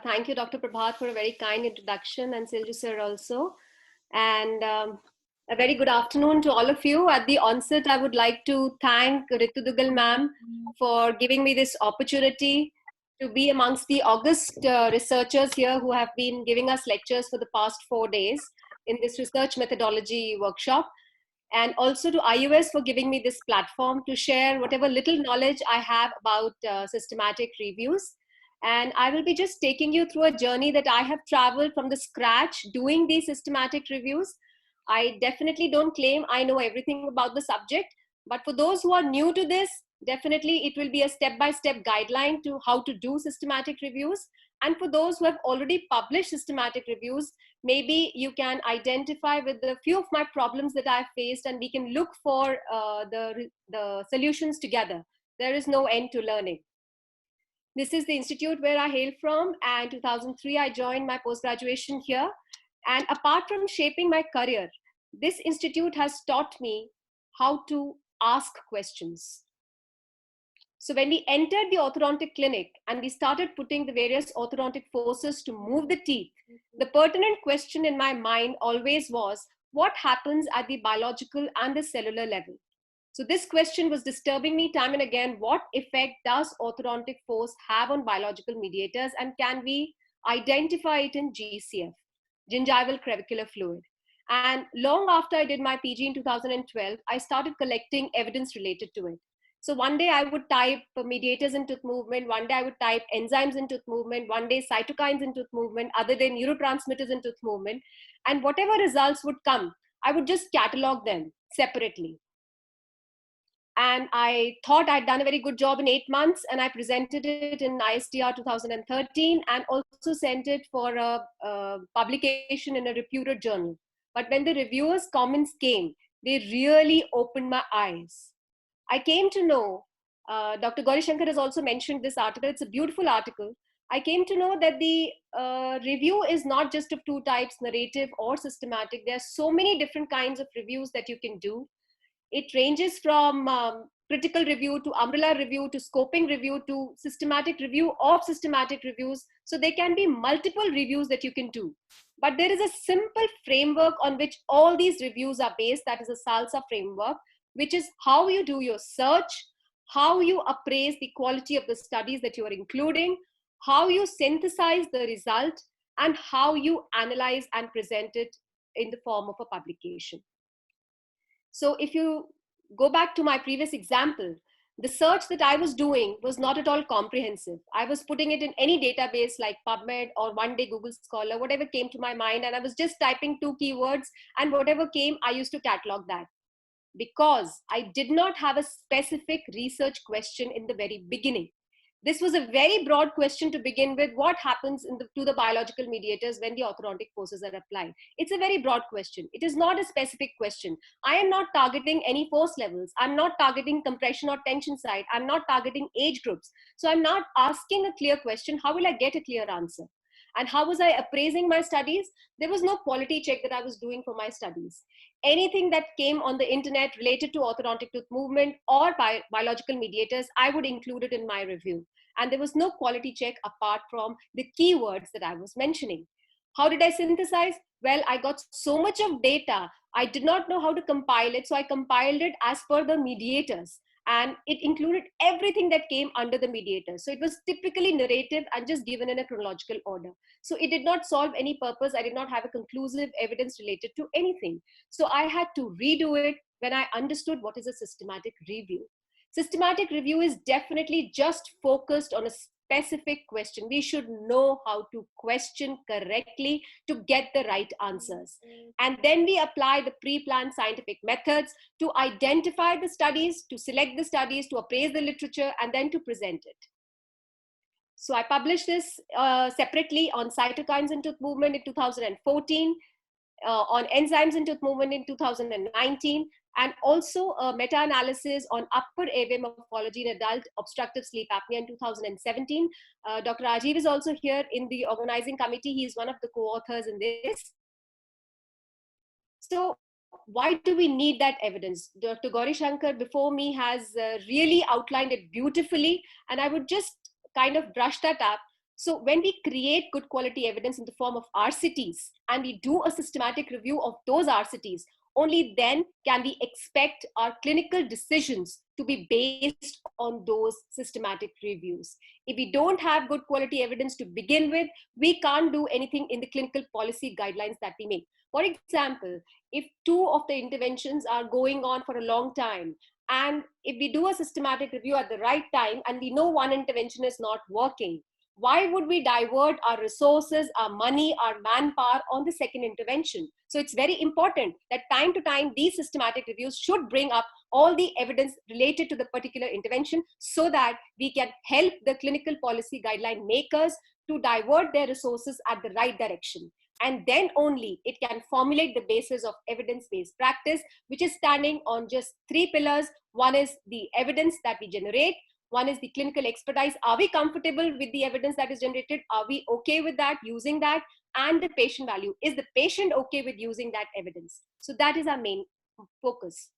Thank you, Dr. Prabhat, for a very kind introduction, and Silju sir also. And a very good afternoon to all of you. At the onset, I would like to thank Ritu Dugal ma'am for giving me this opportunity to be amongst the august researchers here who have been giving us lectures for the past 4 days in this research methodology workshop. And also to IUS for giving me this platform to share whatever little knowledge I have about systematic reviews. And I will be just taking you through a journey that I have traveled from the scratch doing these systematic reviews. I definitely don't claim I know everything about the subject, but for those who are new to this, definitely it will be a step-by-step guideline to how to do systematic reviews. And for those who have already published systematic reviews, maybe you can identify with a few of my problems that I've faced, and we can look for the solutions together. There is no end to learning. This is the institute where I hail from, and 2003 I joined my post-graduation here. And apart from shaping my career, this institute has taught me how to ask questions. So when we entered the orthodontic clinic and we started putting the various orthodontic forces to move the teeth, the pertinent question in my mind always was, what happens at the biological and the cellular level? So this question was disturbing me time and again. What effect does orthodontic force have on biological mediators, and can we identify it in GCF, gingival crevicular fluid? And long after I did my PG in 2012, I started collecting evidence related to it. So one day I would type mediators in tooth movement, one day I would type enzymes in tooth movement, one day cytokines in tooth movement, other than neurotransmitters in tooth movement. And whatever results would come, I would just catalog them separately. And I thought I'd done a very good job in 8 months, and I presented it in ISTR 2013 and also sent it for a publication in a reputed journal. But when the reviewers' comments came, they really opened my eyes. I came to know, Dr. Gauri Shankar has also mentioned this article, it's a beautiful article. I came to know that the review is not just of two types, narrative or systematic. There are so many different kinds of reviews that you can do. It ranges from critical review to umbrella review to scoping review to systematic review of systematic reviews. So there can be multiple reviews that you can do. But there is a simple framework on which all these reviews are based, that is a SALSA framework, which is how you do your search, how you appraise the quality of the studies that you are including, how you synthesize the result, and how you analyze and present it in the form of a publication. So if you go back to my previous example, the search that I was doing was not at all comprehensive. I was putting it in any database like PubMed or one day Google Scholar, whatever came to my mind, and I was just typing 2 keywords, and whatever came, I used to catalog that, because I did not have a specific research question in the very beginning. This was a very broad question to begin with. What happens to the biological mediators when the orthodontic forces are applied? It's a very broad question. It is not a specific question. I am not targeting any force levels. I'm not targeting compression or tension side. I'm not targeting age groups. So I'm not asking a clear question. How will I get a clear answer? And how was I appraising my studies? There was no quality check that I was doing for my studies. Anything that came on the internet related to orthodontic tooth movement or biological mediators, I would include it in my review. And there was no quality check apart from the keywords that I was mentioning. How did I synthesize? Well, I got so much of data, I did not know how to compile it. So I compiled it as per the mediators, and it included everything that came under the mediator. So it was typically narrative and just given in a chronological order. So it did not solve any purpose. I did not have a conclusive evidence related to anything. So I had to redo it when I understood what is a systematic review. Systematic review is definitely just focused on a specific question. We should know how to question correctly to get the right answers. And then we apply the pre-planned scientific methods to identify the studies, to select the studies, to appraise the literature, and then to present it. So I published this separately on cytokines in tooth movement in 2014, on enzymes in tooth movement in 2019, and also a meta-analysis on upper airway morphology in adult obstructive sleep apnea in 2017. Dr. Rajiv is also here in the organizing committee. He is one of the co-authors in this. So why do we need that evidence? Dr. Gauri Shankar before me has really outlined it beautifully, and I would just kind of brush that up. So when we create good quality evidence in the form of RCTs and we do a systematic review of those RCTs, only then can we expect our clinical decisions to be based on those systematic reviews. If we don't have good quality evidence to begin with, we can't do anything in the clinical policy guidelines that we make. For example, if two of the interventions are going on for a long time, and if we do a systematic review at the right time and we know one intervention is not working, why would we divert our resources, our money, our manpower on the second intervention? So it's very important that time to time, these systematic reviews should bring up all the evidence related to the particular intervention so that we can help the clinical policy guideline makers to divert their resources at the right direction. And then only it can formulate the basis of evidence-based practice, which is standing on just three pillars. One is the evidence that we generate. One is the clinical expertise. Are we comfortable with the evidence that is generated? Are we okay with that, using that? And the patient value. Is the patient okay with using that evidence? So that is our main focus.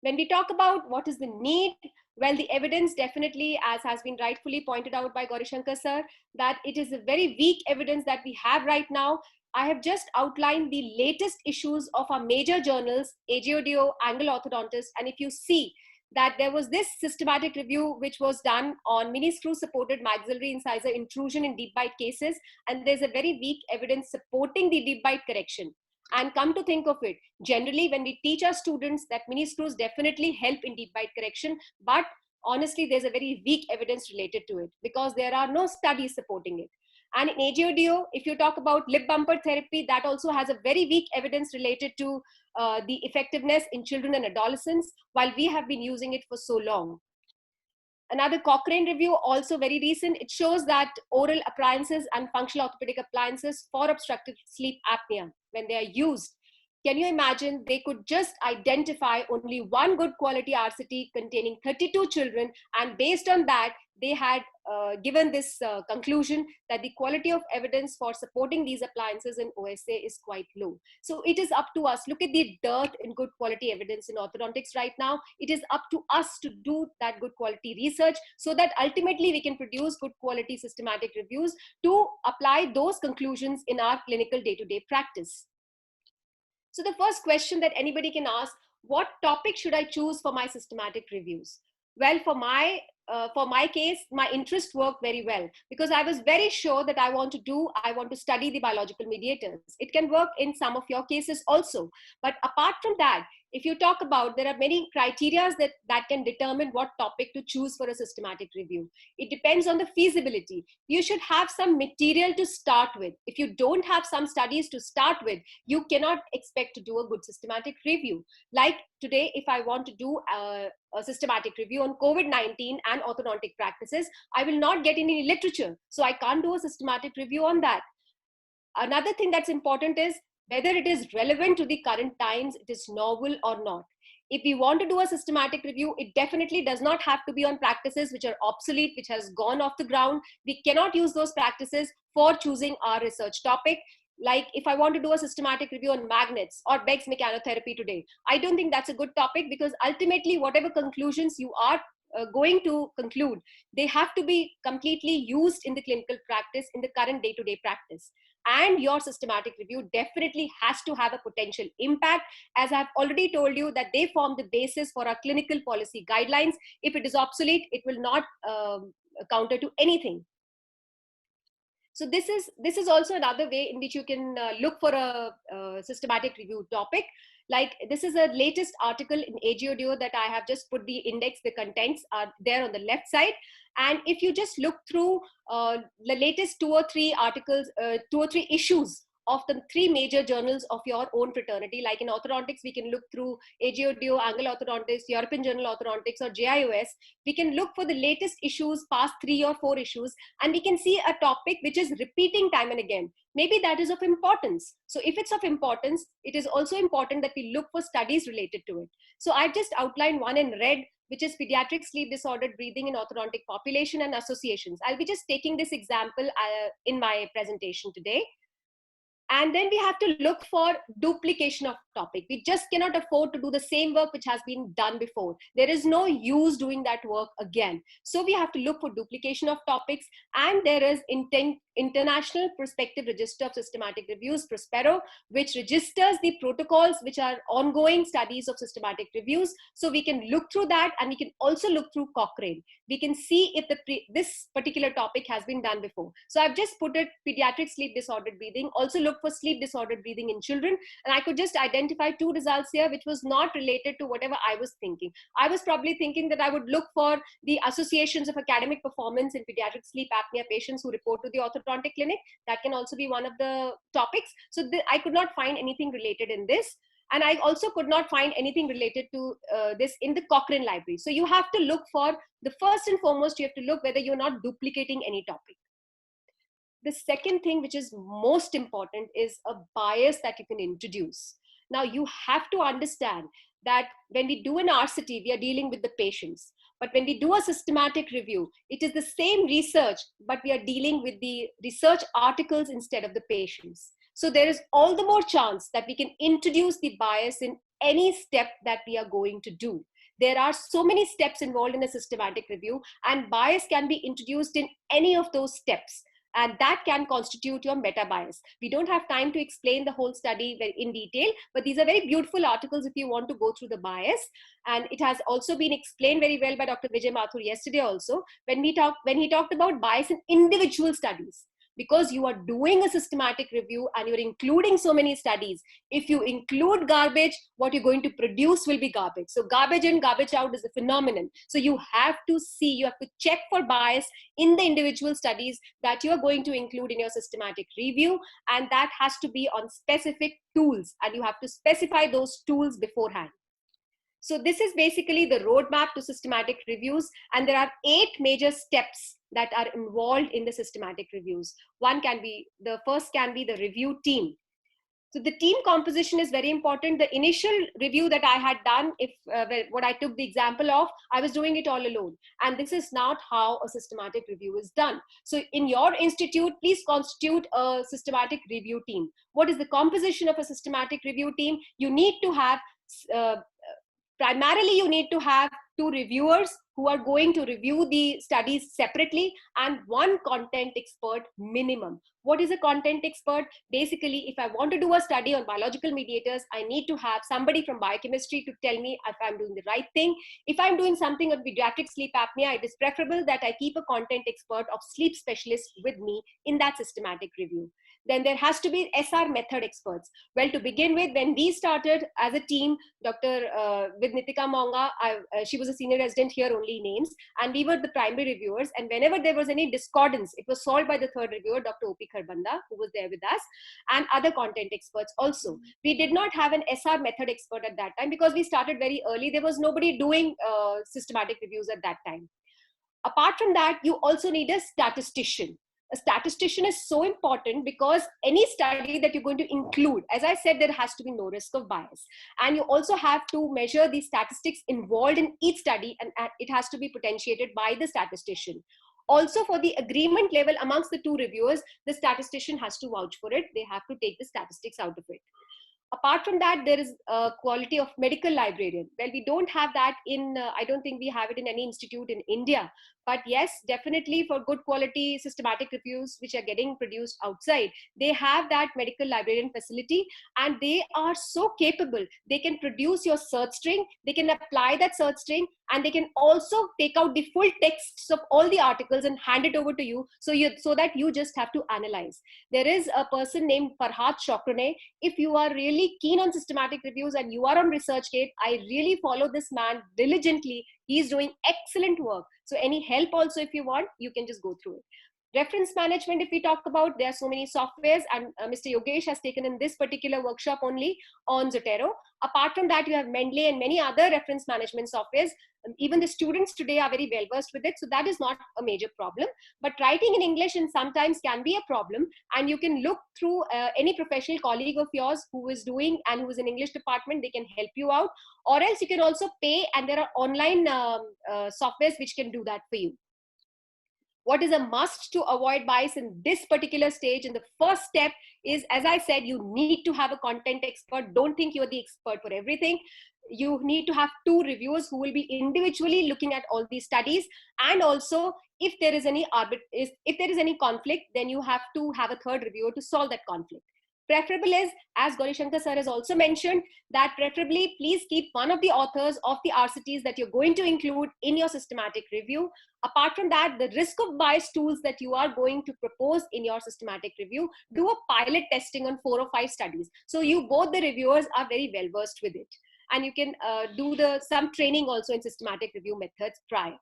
When we talk about what is the need, well, the evidence definitely, as has been rightfully pointed out by Gaurishankar sir, that it is a very weak evidence that we have right now. I have just outlined the latest issues of our major journals, AJODO, Angle Orthodontist, and if you see that there was this systematic review which was done on mini screw supported maxillary incisor intrusion in deep bite cases, and there's a very weak evidence supporting the deep bite correction. And come to think of it, generally when we teach our students that mini screws definitely help in deep bite correction, but honestly there's a very weak evidence related to it because there are no studies supporting it. And in AJODO, if you talk about lip bumper therapy, that also has a very weak evidence related to the effectiveness in children and adolescents, while we have been using it for so long. Another Cochrane review, also very recent, it shows that oral appliances and functional orthopedic appliances for obstructive sleep apnea, when they are used, can you imagine they could just identify only one good quality RCT containing 32 children, and based on that, they had given this conclusion that the quality of evidence for supporting these appliances in OSA is quite low. So it is up to us. Look at the dearth in good quality evidence in orthodontics right now. It is up to us to do that good quality research so that ultimately we can produce good quality systematic reviews to apply those conclusions in our clinical day-to-day practice. So the first question that anybody can ask, what topic should I choose for my systematic reviews? Well, for my case, my interest worked very well because I was very sure that I want to study the biological mediators. It can work in some of your cases also. But apart from that, if you talk about, there are many criteria that can determine what topic to choose for a systematic review. It depends on the feasibility. You should have some material to start with. If you don't have some studies to start with, you cannot expect to do a good systematic review. Like today, if I want to do a systematic review on COVID-19 and orthodontic practices, I will not get any literature. So I can't do a systematic review on that. Another thing that's important is whether it is relevant to the current times, it is novel or not. If we want to do a systematic review, it definitely does not have to be on practices which are obsolete, which has gone off the ground. We cannot use those practices for choosing our research topic. Like if I want to do a systematic review on magnets or Beck's mechanotherapy today, I don't think that's a good topic because ultimately whatever conclusions you are going to conclude, they have to be completely used in the clinical practice, in the current day-to-day practice. And your systematic review definitely has to have a potential impact, as I've already told you that they form the basis for our clinical policy guidelines. If it is obsolete, it will not counter to anything. So this is also another way in which you can look for a systematic review topic. Like this is a latest article in AJODO that I have just put the index, the contents are there on the left side. And if you just look through the latest 2 or 3 articles, 2 or 3 issues of the 3 major journals of your own fraternity, like in orthodontics, we can look through AJODO, Angle Orthodontics, European Journal Orthodontics, or JIOS. We can look for the latest issues, past 3 or 4 issues, and we can see a topic which is repeating time and again. Maybe that is of importance. So if it's of importance, it is also important that we look for studies related to it. So I've just outlined one in red, which is pediatric sleep disordered breathing in orthodontic population and associations. I'll be just taking this example in my presentation today. And then we have to look for duplication of topic. We just cannot afford to do the same work which has been done before. There is no use doing that work again. So we have to look for duplication of topics. And there is International Prospective Register of Systematic Reviews, Prospero, which registers the protocols which are ongoing studies of systematic reviews. So we can look through that, and we can also look through Cochrane. We can see if this particular topic has been done before. So I've just put it pediatric sleep disordered breathing. Also look for sleep disordered breathing in children. And I could just identify 2 results here, which was not related to whatever I was thinking. I was probably thinking that I would look for the associations of academic performance in pediatric sleep apnea patients who report to the orthodontic clinic. That can also be one of the topics. So I could not find anything related in this. And I also could not find anything related to this in the Cochrane library. So you have to look for, the first and foremost, you have to look whether you're not duplicating any topic. The second thing, which is most important, is a bias that you can introduce. Now, you have to understand that when we do an RCT, we are dealing with the patients. But when we do a systematic review, it is the same research, but we are dealing with the research articles instead of the patients. So there is all the more chance that we can introduce the bias in any step that we are going to do. There are so many steps involved in a systematic review, and bias can be introduced in any of those steps. And that can constitute your meta bias. We don't have time to explain the whole study in detail, but these are very beautiful articles if you want to go through the bias. And it has also been explained very well by Dr. Vijay Mathur yesterday also, when he talked about bias in individual studies. Because you are doing a systematic review and you're including so many studies, if you include garbage, what you're going to produce will be garbage. So garbage in, garbage out is a phenomenon. So you have to see, you have to check for bias in the individual studies that you're going to include in your systematic review. And that has to be on specific tools, and you have to specify those tools beforehand. So this is basically the roadmap to systematic reviews. And there are 8 major steps that are involved in the systematic reviews. The first can be the review team. So the team composition is very important. The initial review that I had done, what I took the example of, I was doing it all alone. And this is not how a systematic review is done. So in your institute, please constitute a systematic review team. What is the composition of a systematic review team? You need to have primarily, you need to have 2 reviewers who are going to review the studies separately, and 1 content expert minimum. What is a content expert? Basically, if I want to do a study on biological mediators, I need to have somebody from biochemistry to tell me if I'm doing the right thing. If I'm doing something on pediatric sleep apnea, it is preferable that I keep a content expert of sleep specialist with me in that systematic review. Then there has to be SR method experts. Well, to begin with, when we started as a team, with Nitika Monga, she was a senior resident here, only names, and we were the primary reviewers. And whenever there was any discordance, it was solved by the third reviewer, Dr. O.P. Kharbanda, who was there with us, and other content experts also. We did not have an SR method expert at that time because we started very early. There was nobody doing systematic reviews at that time. Apart from that, you also need a statistician. A statistician is so important because any study that you're going to include, as I said, there has to be no risk of bias. And you also have to measure the statistics involved in each study, and it has to be potentiated by the statistician. Also, for the agreement level amongst the 2 reviewers, the statistician has to vouch for it. They have to take the statistics out of it. Apart from that, there is a quality of medical librarian. Well, we don't have that in, I don't think we have it in any institute in India. But yes, definitely for good quality systematic reviews which are getting produced outside, they have that medical librarian facility, and they are so capable. They can produce your search string, they can apply that search string, and they can also take out the full texts of all the articles and hand it over to you, so that you just have to analyze. There is a person named Farhat Shokrane. If you are really keen on systematic reviews and you are on ResearchGate, I really follow this man diligently. He's doing excellent work. So any help also, if you want, you can just go through it. Reference management, if we talk about, there are so many softwares, and Mr. Yogesh has taken in this particular workshop only on Zotero. Apart from that, you have Mendeley and many other reference management softwares. Even the students today are very well versed with it, so that is not a major problem. But writing in English and sometimes can be a problem, and you can look through any professional colleague of yours who is doing and who is in English department. They can help you out, or else you can also pay, and there are online softwares which can do that for you. What is a must to avoid bias in this particular stage? And the first step is, as I said, you need to have a content expert. Don't think you're the expert for everything. You need to have two reviewers who will be individually looking at all these studies. And also, if there is any if there is any conflict, then you have to have a third reviewer to solve that conflict. Preferable is, as Gauri Shankar sir has also mentioned, that preferably please keep one of the authors of the RCTs that you're going to include in your systematic review. Apart from that, the risk of bias tools that you are going to propose in your systematic review, do a pilot testing on 4 or 5 studies. So you both the reviewers are very well versed with it. And you can do some training also in systematic review methods prior.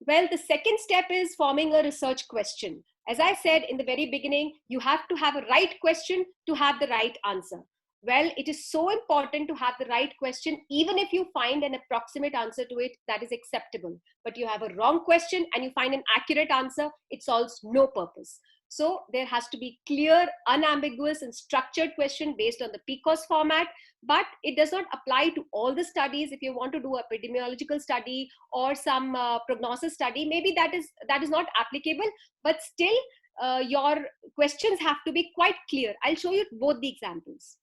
Well, the second step is forming a research question. As I said in the very beginning, you have to have a right question to have the right answer. Well, it is so important to have the right question, even if you find an approximate answer to it that is acceptable. But you have a wrong question and you find an accurate answer, it solves no purpose. So there has to be clear, unambiguous and structured question based on the PCOS format, but it does not apply to all the studies. If you want to do a epidemiological study or some prognosis study, maybe that is not applicable, but still your questions have to be quite clear. I'll show you both the examples.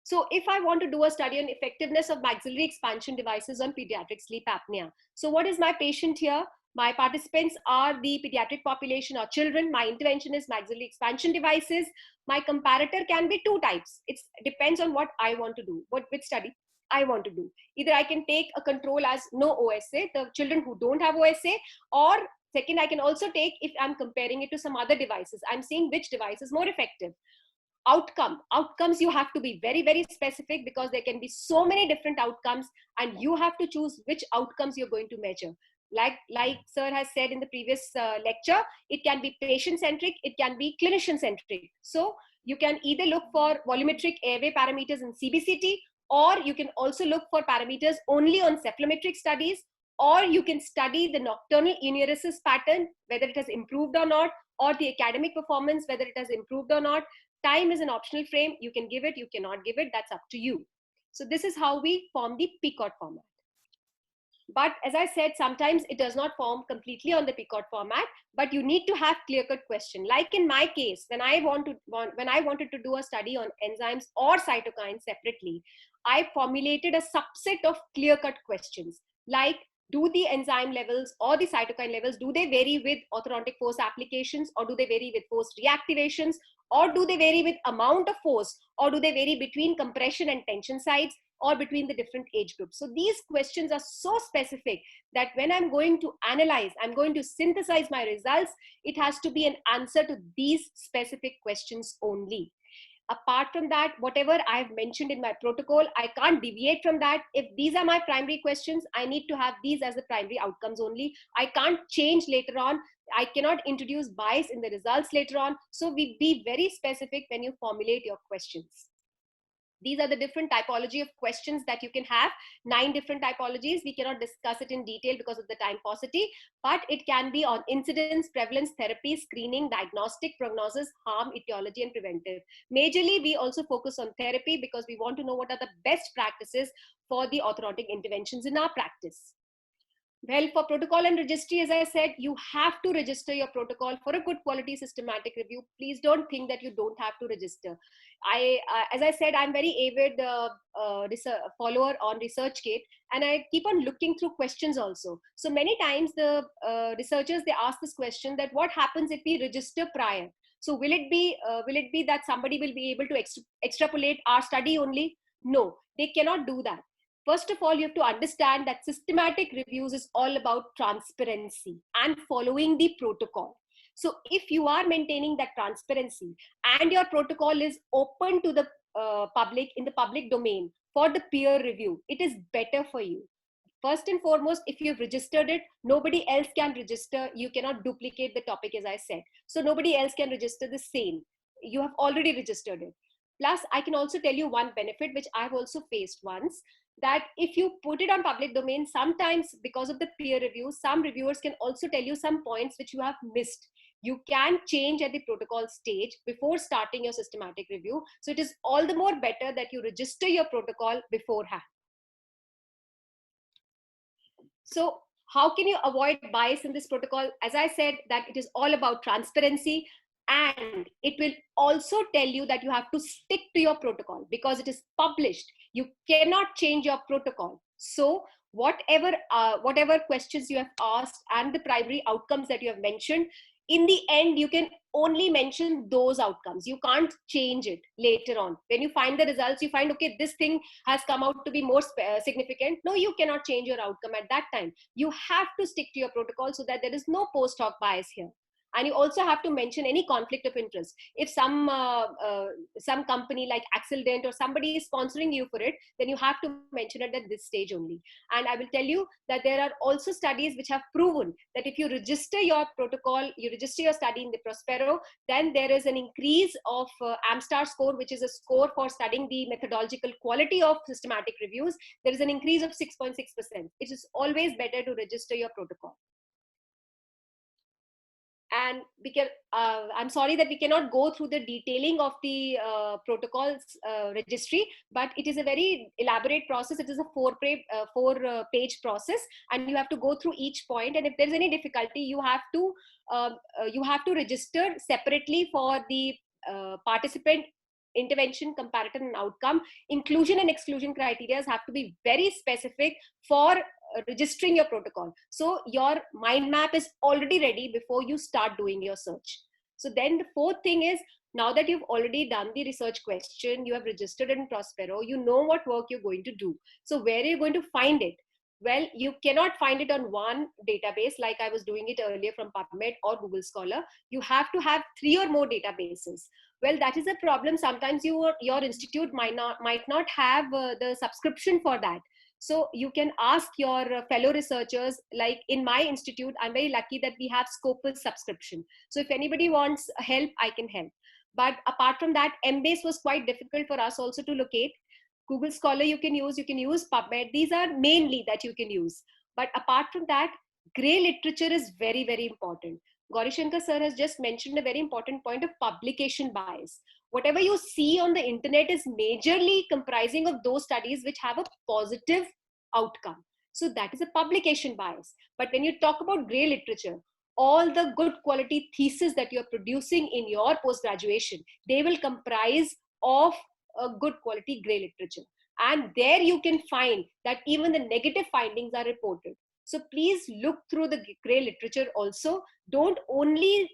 So if I want to do a study on effectiveness of maxillary expansion devices on pediatric sleep apnea. So what is my patient here? My participants are the pediatric population or children. My intervention is maxillary expansion devices. My comparator can be two types. It depends on what I want to do, which study I want to do. Either I can take a control as no OSA, the children who don't have OSA, or second, I can also take, if I'm comparing it to some other devices, I'm seeing which device is more effective. Outcomes, you have to be very, very specific, because there can be so many different outcomes and you have to choose which outcomes you're going to measure. Like sir has said in the previous lecture, it can be patient centric, it can be clinician centric. So you can either look for volumetric airway parameters in CBCT, or you can also look for parameters only on cephalometric studies, or you can study the nocturnal enuresis pattern, whether it has improved or not, or the academic performance, whether it has improved or not. Time is an optional frame. You can give it, you cannot give it. That's up to you. So this is how we form the PCOT format. But as I said, sometimes it does not form completely on the PCOT format, but you need to have clear-cut question. Like in my case, when I wanted to do a study on enzymes or cytokines separately, I formulated a subset of clear-cut questions, like, do the enzyme levels or the cytokine levels, do they vary with orthodontic force applications, or do they vary with force reactivations, or do they vary with amount of force, or do they vary between compression and tension sites, or between the different age groups? So these questions are so specific that when I'm going to analyze, I'm going to synthesize my results, it has to be an answer to these specific questions only. Apart from that, whatever I've mentioned in my protocol, I can't deviate from that. If these are my primary questions, I need to have these as the primary outcomes only. I can't change later on. I cannot introduce bias in the results later on. So we be very specific when you formulate your questions. These are the different typology of questions that you can have. 9 different typologies. We cannot discuss it in detail because of the time paucity, but it can be on incidence, prevalence, therapy, screening, diagnostic, prognosis, harm, etiology, and preventive. Majorly, we also focus on therapy because we want to know what are the best practices for the orthodontic interventions in our practice. Well, for protocol and registry, as I said, you have to register your protocol for a good quality systematic review. Please don't think that you don't have to register. As I said, I'm very avid follower on ResearchGate, and I keep on looking through questions also. So many times the researchers, they ask this question that what happens if we register prior? So will it be that somebody will be able to extrapolate our study only? No, they cannot do that. First of all, you have to understand that systematic reviews is all about transparency and following the protocol. So if you are maintaining that transparency and your protocol is open to the public, in the public domain for the peer review, it is better for you. First and foremost, if you've registered it, nobody else can register. You cannot duplicate the topic, as I said. So nobody else can register the same. You have already registered it. Plus, I can also tell you one benefit, which I've also faced once, that if you put it on public domain, sometimes because of the peer review, some reviewers can also tell you some points which you have missed. You can change at the protocol stage before starting your systematic review. So it is all the more better that you register your protocol beforehand. So How can you avoid bias in this protocol? As I said, that it is all about transparency, and it will also tell you that you have to stick to your protocol because it is published. You cannot change your protocol. So whatever questions you have asked and the primary outcomes that you have mentioned, in the end you can only mention those outcomes. You can't change it later on. When you find the results, you find, okay, this thing has come out to be more significant. No, you cannot change your outcome at that time. You have to stick to your protocol so that there is no post hoc bias here. And you also have to mention any conflict of interest. If some company like Accident or somebody is sponsoring you for it, then you have to mention it at this stage only. And I will tell you that there are also studies which have proven that if you register your protocol, you register your study in the Prospero, then there is an increase of AMSTAR score, which is a score for studying the methodological quality of systematic reviews. There is an increase of 6.6%. It is always better to register your protocol. And I'm sorry that we cannot go through the detailing of the protocols registry, but it is a very elaborate process. It is a four-page process, and you have to go through each point. And if there is any difficulty, you have to register separately for the participant intervention, comparator, and outcome. Inclusion and exclusion criteria have to be very specific for registering your protocol. So your mind map is already ready before you start doing your search. So then the fourth thing is, now that you've already done the research question, you have registered in Prospero, you know what work you're going to do. So where are you going to find it? Well, you cannot find it on one database like I was doing it earlier from PubMed or Google Scholar. You have to have 3 or more databases. Well, that is a problem. Sometimes your institute might not have the subscription for that. So you can ask your fellow researchers. Like in my institute, I'm very lucky that we have Scopus subscription. So if anybody wants help, I can help. But apart from that, Embase was quite difficult for us also to locate. Google Scholar you can use PubMed. These are mainly that you can use. But apart from that, gray literature is very, very important. Gaurishankar sir has just mentioned a very important point of publication bias. Whatever you see on the internet is majorly comprising of those studies which have a positive outcome. So that is a publication bias. But when you talk about gray literature, all the good quality thesis that you're producing in your post-graduation, they will comprise of a good quality gray literature. And there you can find that even the negative findings are reported. So please look through the gray literature also. Don't only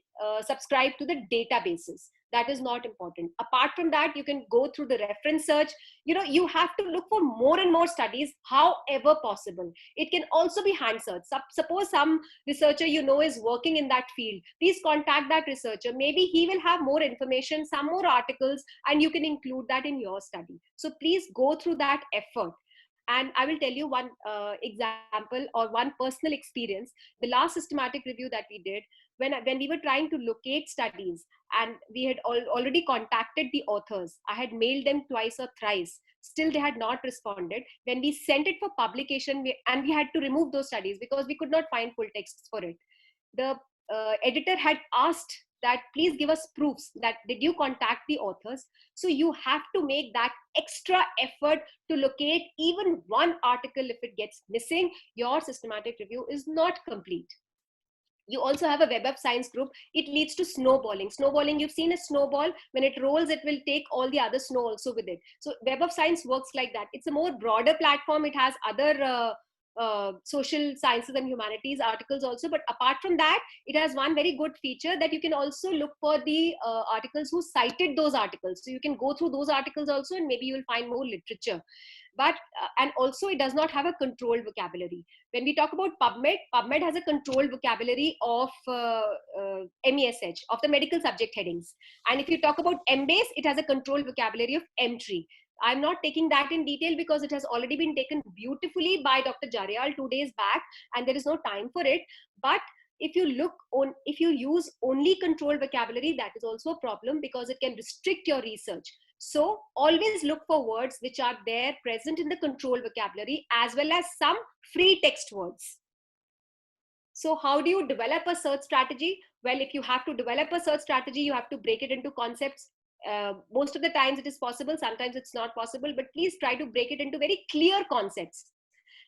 subscribe to the databases. That is not important. Apart from that, you can go through the reference search. You have to look for more and more studies, however possible. It can also be hand search. Suppose some researcher is working in that field. Please contact that researcher. Maybe he will have more information, some more articles, and you can include that in your study. So please go through that effort. And I will tell you one example or one personal experience. The last systematic review that we did, when we were trying to locate studies, and we had already contacted the authors. I had mailed them twice or thrice. Still, they had not responded. When we sent it for publication, we had to remove those studies because we could not find full texts for it. The editor had asked that please give us proofs that did you contact the authors. So you have to make that extra effort to locate even one article. If it gets missing, your systematic review is not complete. You also have a Web of Science group. It leads to snowballing. You've seen a snowball. When it rolls, it will take all the other snow also with it. So Web of Science works like that. It's a more broader platform. It has other social sciences and humanities articles also. But apart from that, it has one very good feature that you can also look for the articles who cited those articles. So you can go through those articles also, and maybe you will find more literature. But and also it does not have a controlled vocabulary. When we talk about PubMed has a controlled vocabulary of MESH, of the medical subject headings. And if you talk about Embase, it has a controlled vocabulary of Emtree. I'm not taking that in detail because it has already been taken beautifully by Dr. Jaryal 2 days back, and there is no time for it. But if you use only controlled vocabulary, that is also a problem because it can restrict your research. So always look for words which are there present in the controlled vocabulary, as well as some free text words. So how do you develop a search strategy? Well, if you have to develop a search strategy, you have to break it into concepts. Most of the times it is possible, sometimes it's not possible, but please try to break it into very clear concepts.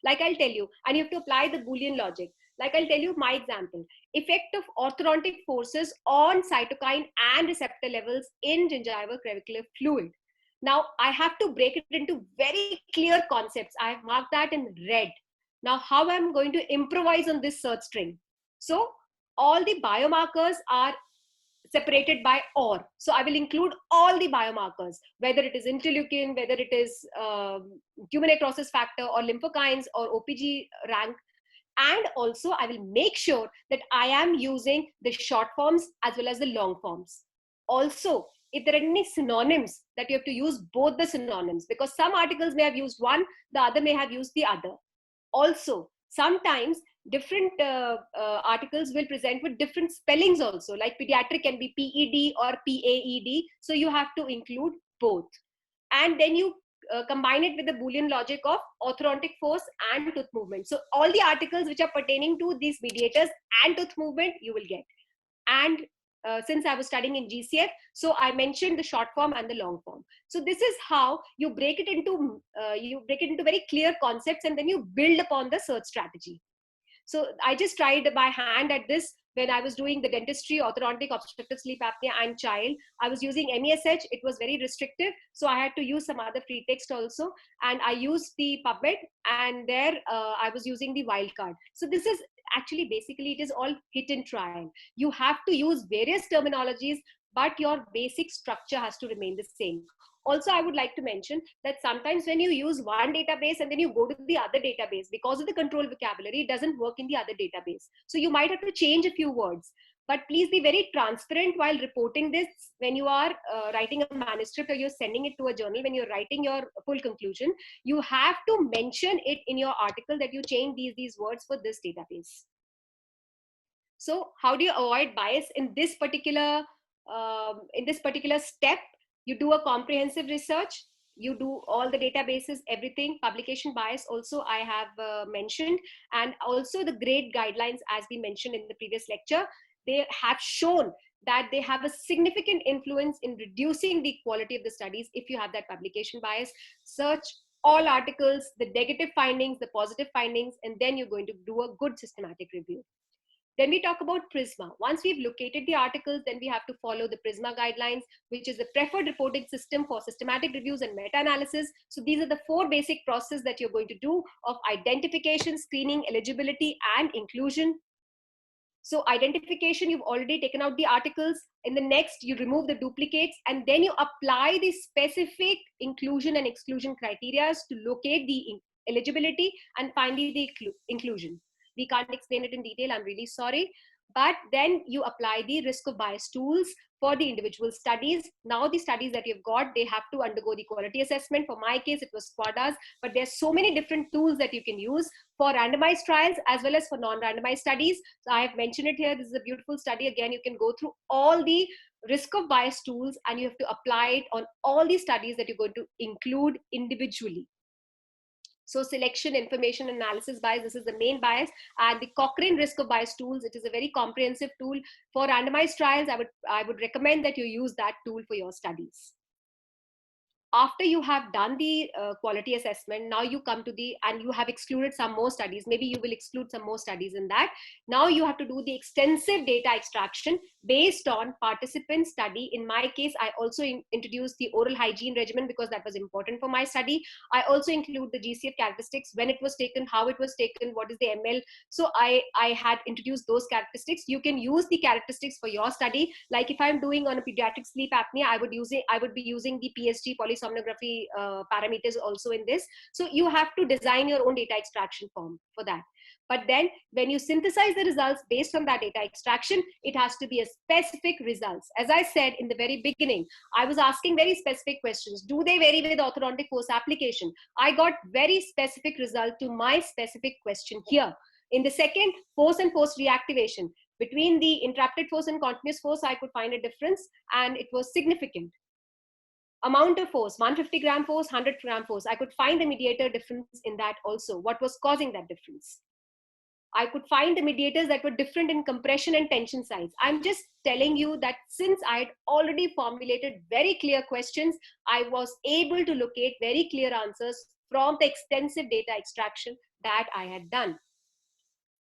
Like I'll tell you, and you have to apply the Boolean logic. Like I'll tell you my example: effect of orthodontic forces on cytokine and receptor levels in gingival clavicular fluid. Now I have to break it into very clear concepts. I have marked that in red. Now how I'm going to improvise on this search string? So all the biomarkers are separated by OR. So I will include all the biomarkers, whether it is interleukin, whether it is tumor necrosis factor or lymphokines or OPG rank. And also I will make sure that I am using the short forms as well as the long forms. Also, if there are any synonyms, that you have to use both the synonyms, because some articles may have used one, the other may have used the other. Also, sometimes different articles will present with different spellings also, like pediatric can be PED or PAED. So you have to include both. And then you combine it with the Boolean logic of orthodontic force and tooth movement. So all the articles which are pertaining to these mediators and tooth movement, you will get. And since I was studying in GCF, so I mentioned the short form and the long form. So this is how you break it into very clear concepts, and then you build upon the search strategy. So I just tried by hand at this when I was doing the dentistry, orthodontic, obstructive sleep apnea, and child. I was using MESH. It was very restrictive, so I had to use some other free text also. And I used the PubMed, and there I was using the wildcard. So this is actually basically it is all hit and trial. You have to use various terminologies, but your basic structure has to remain the same. Also, I would like to mention that sometimes when you use one database and then you go to the other database, because of the control vocabulary, it doesn't work in the other database. So you might have to change a few words. But please be very transparent while reporting this when you are writing a manuscript or you're sending it to a journal. When you're writing your full conclusion, you have to mention it in your article that you change these words for this database. So how do you avoid bias in this particular step? You do a comprehensive research, you do all the databases, everything. Publication bias also I have mentioned, and also the grade guidelines, as we mentioned in the previous lecture, they have shown that they have a significant influence in reducing the quality of the studies if you have that publication bias. Search all articles, the negative findings, the positive findings, and then you're going to do a good systematic review. Then we talk about PRISMA. Once we've located the articles, then we have to follow the PRISMA guidelines, which is the preferred reporting system for systematic reviews and meta-analysis. So these are the 4 basic processes that you're going to do of identification, screening, eligibility, and inclusion. So identification, you've already taken out the articles. In the next, you remove the duplicates, and then you apply the specific inclusion and exclusion criteria to locate the eligibility and finally the inclusion. We can't explain it in detail, I'm really sorry. But then you apply the risk of bias tools for the individual studies. Now the studies that you've got, they have to undergo the quality assessment. For my case, it was SQUADAS, but there's so many different tools that you can use for randomized trials as well as for non-randomized studies. So I have mentioned it here. This is a beautiful study. Again, you can go through all the risk of bias tools and you have to apply it on all the studies that you're going to include individually. So selection, information, analysis bias, this is the main bias. And the Cochrane risk of bias tools, it is a very comprehensive tool for randomized trials. I would recommend that you use that tool for your studies. After you have done the quality assessment, now you come to and you have excluded some more studies. Maybe you will exclude some more studies in that. Now you have to do the extensive data extraction based on participant study. In my case, I also introduced the oral hygiene regimen because that was important for my study. I also include the GCF characteristics, when it was taken, how it was taken, what is the ML. So I had introduced those characteristics. You can use the characteristics for your study. Like if I'm doing on a pediatric sleep apnea, I would be using the PSG polysomnography parameters also in this. So you have to design your own data extraction form for that. But then when you synthesize the results based on that data extraction, it has to be a specific results. As I said in the very beginning, I was asking very specific questions. Do they vary with orthodontic force application? I got very specific result to my specific question here. In the second, force and post reactivation. Between the interrupted force and continuous force, I could find a difference, and it was significant. Amount of force, 150 gram force, 100 gram force. I could find the mediator difference in that also. What was causing that difference? I could find the mediators that were different in compression and tension size. I'm just telling you that since I had already formulated very clear questions, I was able to locate very clear answers from the extensive data extraction that I had done.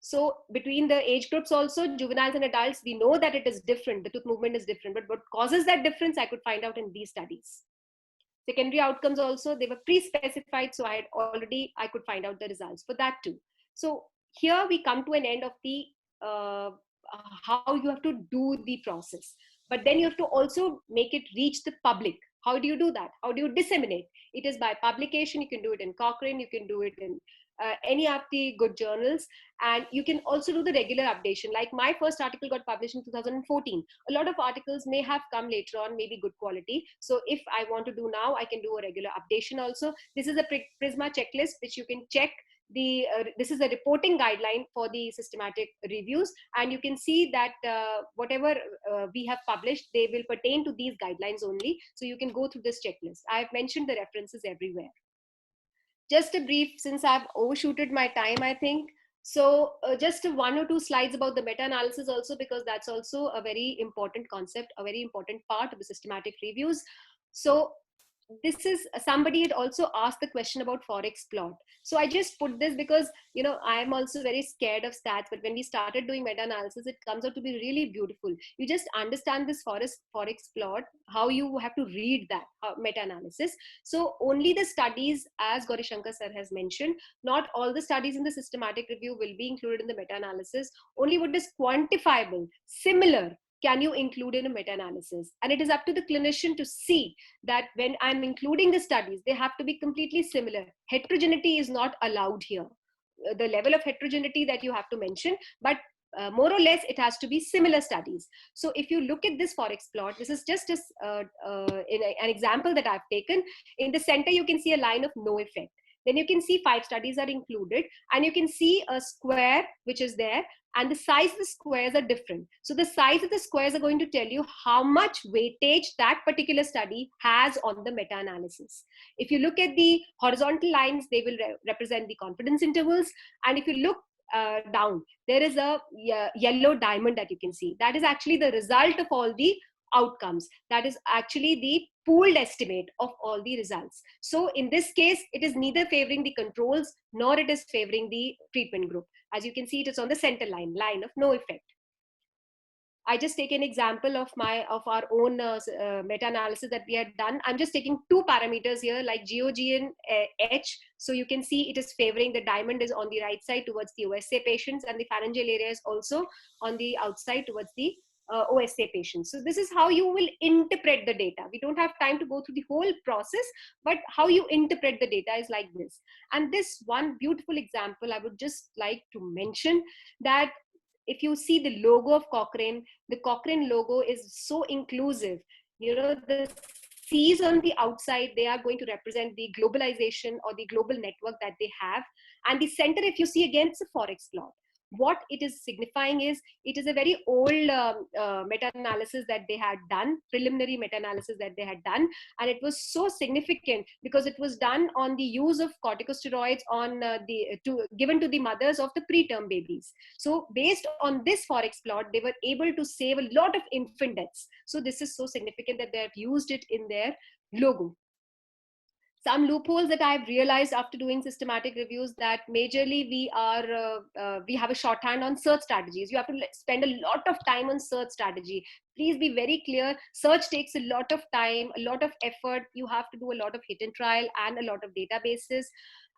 So between the age groups also, juveniles and adults, we know that it is different. The tooth movement is different, but what causes that difference, I could find out in these studies. Secondary outcomes also, they were pre-specified, so I could find out the results for that too. So here we come to an end of the uh, how you have to do the process, but then you have to also make it reach the public. How do you do that? How do you disseminate? It is by publication. You can do it in Cochrane, you can do it in any of the good journals, and you can also do the regular updation. Like my first article got published in 2014. A lot of articles may have come later on, maybe good quality. So if I want to do now, I can do a regular updation also. This is a Prisma checklist which you can check. This is a reporting guideline for the systematic reviews, and you can see that whatever we have published, they will pertain to these guidelines only. So you can go through this checklist. I have mentioned the references everywhere. Just a brief, since I've overshooted my time, I think. So just one or two slides about the meta-analysis also, because that's also a very important concept, a very important part of the systematic reviews. So this is, somebody had also asked the question about forex plot. So I just put this because, you know, I'm also very scared of stats, but when we started doing meta-analysis, it comes out to be really beautiful. You just understand this forex plot, how you have to read that meta-analysis. So only the studies, as Gauri Shankar sir has mentioned, not all the studies in the systematic review will be included in the meta-analysis. Only what is quantifiable, similar, can you include in a meta-analysis. And it is up to the clinician to see that when I'm including the studies, they have to be completely similar. Heterogeneity is not allowed here. The level of heterogeneity that you have to mention, but more or less, it has to be similar studies. So if you look at this forex plot, this is just an example that I've taken. In the center, you can see a line of no effect. Then you can see 5 studies are included, and you can see a square which is there, and the size of the squares are different. So the size of the squares are going to tell you how much weightage that particular study has on the meta-analysis. If you look at the horizontal lines, they will represent the confidence intervals. And if you look down, there is a yellow diamond that you can see. That is actually the result of all the outcomes. That is actually the pooled estimate of all the results. So in this case, it is neither favoring the controls nor it is favoring the treatment group. As you can see, it is on the center line of no effect. I just take an example of our own meta-analysis that we had done. I'm just taking 2 parameters here, like GOG and H. So you can see it is favoring, the diamond is on the right side towards the OSA patients, and the pharyngeal area is also on the outside towards the OSA patients. So this is how you will interpret the data. We don't have time to go through the whole process, but how you interpret the data is like this. And this one beautiful example, I would just like to mention that if you see the logo of Cochrane, the Cochrane logo is so inclusive. You know, the C's on the outside, they are going to represent the globalization or the global network that they have. And the center, if you see again, it's a forex plot. What it is signifying is, it is a very old meta-analysis that they had done, preliminary meta-analysis that they had done. And it was so significant because it was done on the use of corticosteroids on given to the mothers of the preterm babies. So based on this forex plot, they were able to save a lot of infant deaths. So this is so significant that they have used it in their logo. Some loopholes that I've realized after doing systematic reviews, that majorly we have a shorthand on search strategies. You have to spend a lot of time on search strategy. Please be very clear. Search takes a lot of time, a lot of effort. You have to do a lot of hit and trial and a lot of databases.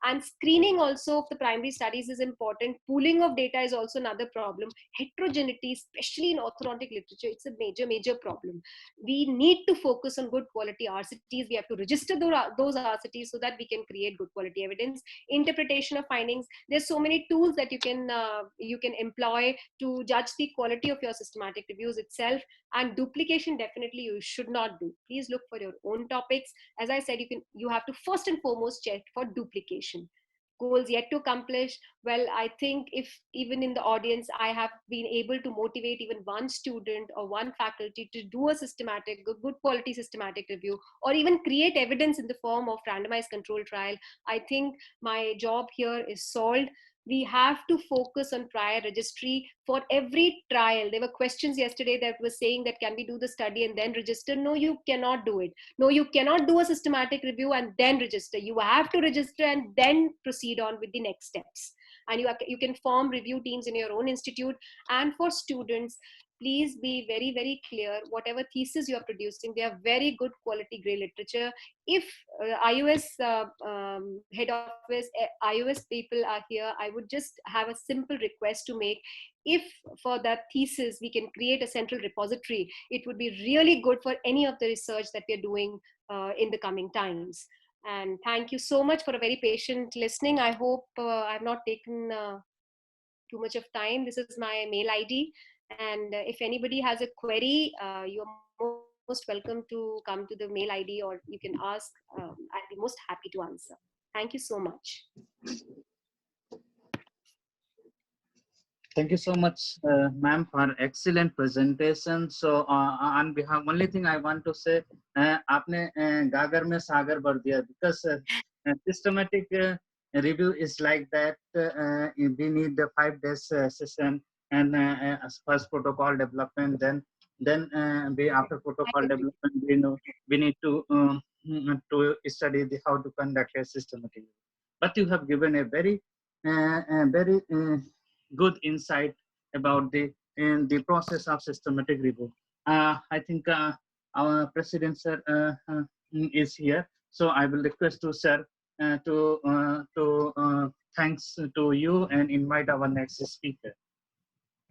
And screening also of the primary studies is important. Pooling of data is also another problem. Heterogeneity, especially in orthodontic literature, it's a major problem. We need to focus on good quality RCTs. We have to register those RCTs so that we can create good quality evidence. Interpretation of findings. There's so many tools that you can employ to judge the quality of your systematic reviews itself. And duplication, definitely you should not do. Please look for your own topics. As I said, you have to first and foremost check for duplication. Goals yet to accomplish. Well, I think if even in the audience, I have been able to motivate even one student or one faculty to do a good quality systematic review, or even create evidence in the form of randomized control trial, I think my job here is solved. We have to focus on prior registry for every trial. There were questions yesterday that was saying that, can we do the study and then register? No, you cannot do it. No, you cannot do a systematic review and then register. You have to register and then proceed on with the next steps. and you can form review teams in your own institute. And for students, please be very, very clear. Whatever thesis you are producing, they are very good quality gray literature. If iOS head office, iOS people are here, I would just have a simple request to make. If for that thesis we can create a central repository, it would be really good for any of the research that we are doing in the coming times. And thank you so much for a very patient listening. I hope I've not taken too much of time. This is my mail ID. And if anybody has a query, you're most welcome to come to the mail ID, or you can ask. I'll be most happy to answer. Thank you so much. Thank you so much, ma'am, for excellent presentation. So, on behalf, only thing I want to say, आपने गागर में सागर भर दिया, because systematic review is like that. We need the 5 days session, and first protocol development. Then we after protocol development, we need to study how to conduct a systematic. But you have given a very good insight about the process of systematic review. I think our president sir is here, so I will request to sir to thanks to you and invite our next speaker.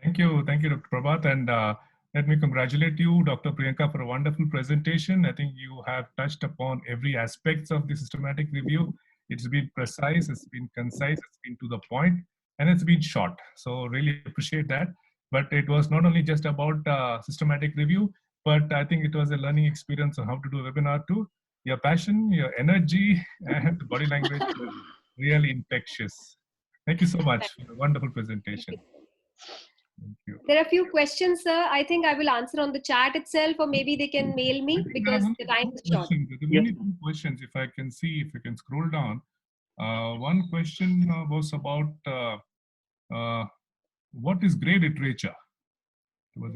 Thank you, Dr. Prabhat, and let me congratulate you, Dr. Priyanka, for a wonderful presentation. I think you have touched upon every aspects of the systematic review. It's been precise, it's been concise, it's been to the point, and it's been short. So really appreciate that. But it was not only just about systematic review, but I think it was a learning experience on how to do a webinar too. Your passion, your energy, and the body language were really infectious. Thank you so much for a wonderful presentation. Thank you. There are a few questions, sir. I think I will answer on the chat itself, or maybe they can mail me because the time is short. There are many questions. If I can see, if you can scroll down. One question was about what is gray literature?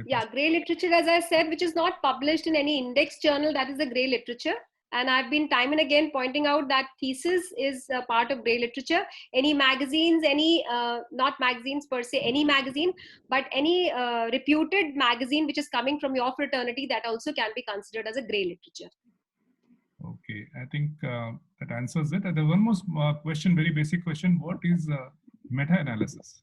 Yeah, gray literature, as I said, which is not published in any index journal, that is the gray literature. And I've been time and again pointing out that thesis is a part of gray literature. Any magazines, not magazines per se, any magazine, but any reputed magazine which is coming from your fraternity, that also can be considered as a gray literature. Okay, I think that answers it. There's one more question, very basic question. What is meta-analysis?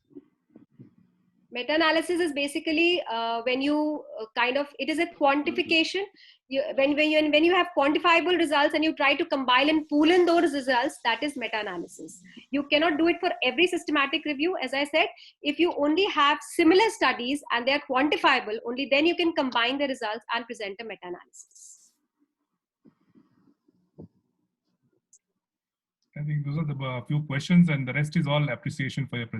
Meta-analysis is basically when you it is a quantification. When you have quantifiable results and you try to combine and pool in those results, that is meta-analysis. You cannot do it for every systematic review. As I said, if you only have similar studies and they are quantifiable, only then you can combine the results and present a meta-analysis. I think those are the few questions, and the rest is all appreciation for your presentation.